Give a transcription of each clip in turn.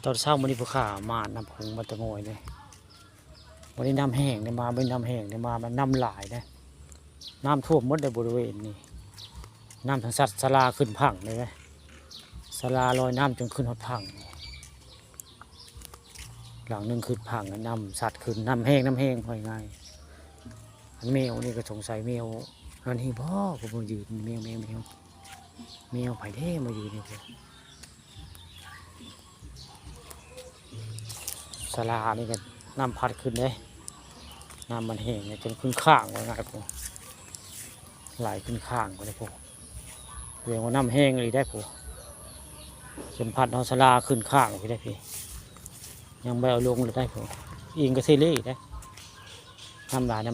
ตอนเช้ามันนี้ผู้ข่ามาน้ำพุงมันตะงอยเลยวันนี้น้ำแห้งเนี่ยมาเป็นน้ำแห้งเนี่ยมามันน้ำหลายนะน้ำท่วมหมดในบริเวณนี้น้ำทางสัตว์สลาขึ้นพังเลยไหมสลาลอยน้ำจนขึ้นหดพังหลังหนึ่งขึ้นพังน้ำสัตว์ขึ้นน้ำแห้งพอง่ายอันแมวนี่ก็สงสัยแมวอันนี้พ่อผมมายืนแมวไผ่เท่มายืนนี่ผมสลานี่ก็น้ำพัดขึ้นเลยน้ำมันแห้งเนี่ยจนขึ้นข้างไว้ง่ายผมไหลขึ้นข้างไปเลยผมเรียกว่าน้ำแห้งเลยได้ผมจนพัดเอาสลาขึ้นข้างไปได้พี่ยังไม่เอาลงเลยได้ผมอิงก็เซเล่ได้น้ำลายเ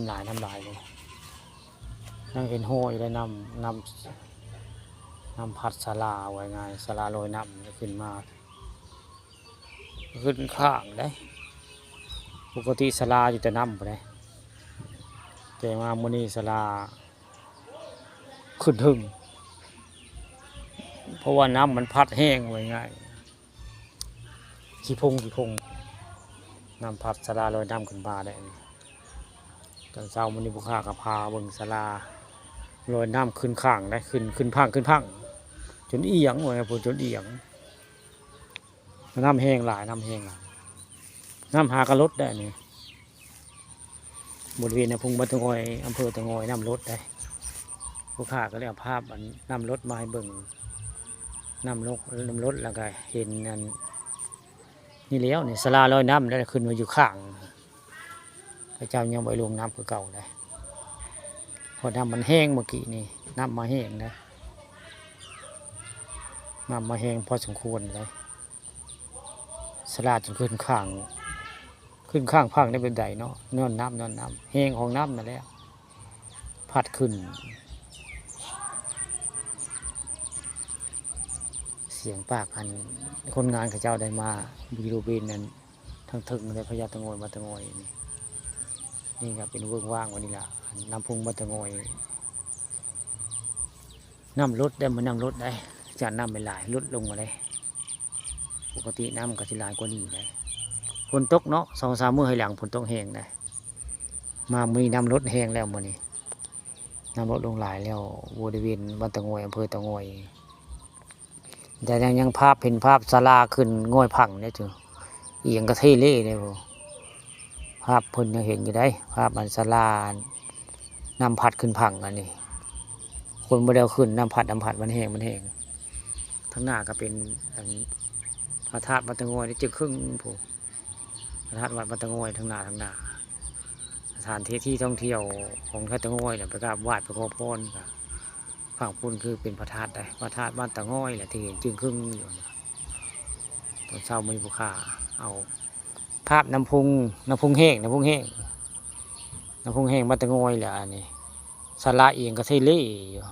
ลยนั่งเห็นห้อยได้น้ำพัดสลาไว้ง่ายสลาลอยน้ำขึ้นมาขึ้นข้างได้ปกติสลาอยู่แต่น้ำไปเลยแต่มาโมนีสลาขึ้นถึงเพราะว่าน้ำมันพัดแห้งไว้ง่ายขี้พงน้ำพัดสลาลอยน้ำขึ้นมาได้ตอนเช้ามันนี่บุคคากระพาเบิ่งสลาลอยน้ำขึ้นข้างได้ขึ้นพังจนเอียงเลยครับจนเอียงน้ำแห้งหลายน้ำหากระลดได้นี่บริเวณในพุงบันตงอยอำเภอตงอยน้ำลดได้ผู้ข่าก็เลยเอาภาพน้ำลดมาให้เบิ่งน้ำลดแล้วก็เห็นนั่นนี่แล้วนี่สลาลอยน้ำแล้วขึ้นมาอยู่ข้างพระเจ้ายังไปลงน้ำคือเก่าได้พอน้ำมันแห้งเมื่อกี้นี่น้ำมาแห้งนะน้ำมาแห้งพอสมควรเลยสลาจนขึ้นข้างพังได้เป็นใดเนาะนอนน้ำแห้งของน้ำนั่นแหละพัดขึ้นเสียงปากอันคนงานข้าเจ้าได้มาบริเวณนั้นทั้งถึงในพญาตะงอยมาตะงอยนี่ครับเป็นเวิ้งว่างวันนี้ละน้ำพุงมาตะงอยน้ำลดได้มาน้ำลดได้จากน้ำเป็นหลายลดลงมาเลยปกติน้ำก็สิหลายกว่านี้เลยฝนตกเนาะ2-3 มื้อให้หลังฝนตกแห้งได้มามีน้ำลดแห้งแล้วมื้อนี้น้ำลดลงหลายแล้วบริเวณบ้านตะงอยอำเภอตะงอยแต่ยังภาพเห็นภาพศาลาขึ้นง่อยพังเนี่ยจ้ะเอียงกระเทเล่เนี่ยผมภาพเพิ่นยังเห็นอยู่ได้ภาพมันศาลาน้ำพัดขึ้นพังอันนี้คนโมเดลขึ้นน้ำพัดมันแห้งทั้งหน้าก็เป็นพระธาตุวัดตะงอยนี่จึงครึ่งผมพระธาตุวัดตะงอยทั้งหน้าสถานที่ท่องเที่ยวของวัดตะงอยเนี่ยไปกราบไหว้ไปขอพรฝั่งพุ่นคือเป็นพระธาตุได้พระธาตุบ้านตะงอยแหละที่เห็นจึงครึ่งอยู่ตอนเช้ามีบุคคาเอาภาพน้ำพุงแห้งบ้านตะงอยแหละนี่สาระเอียงก็เทเล่อยู่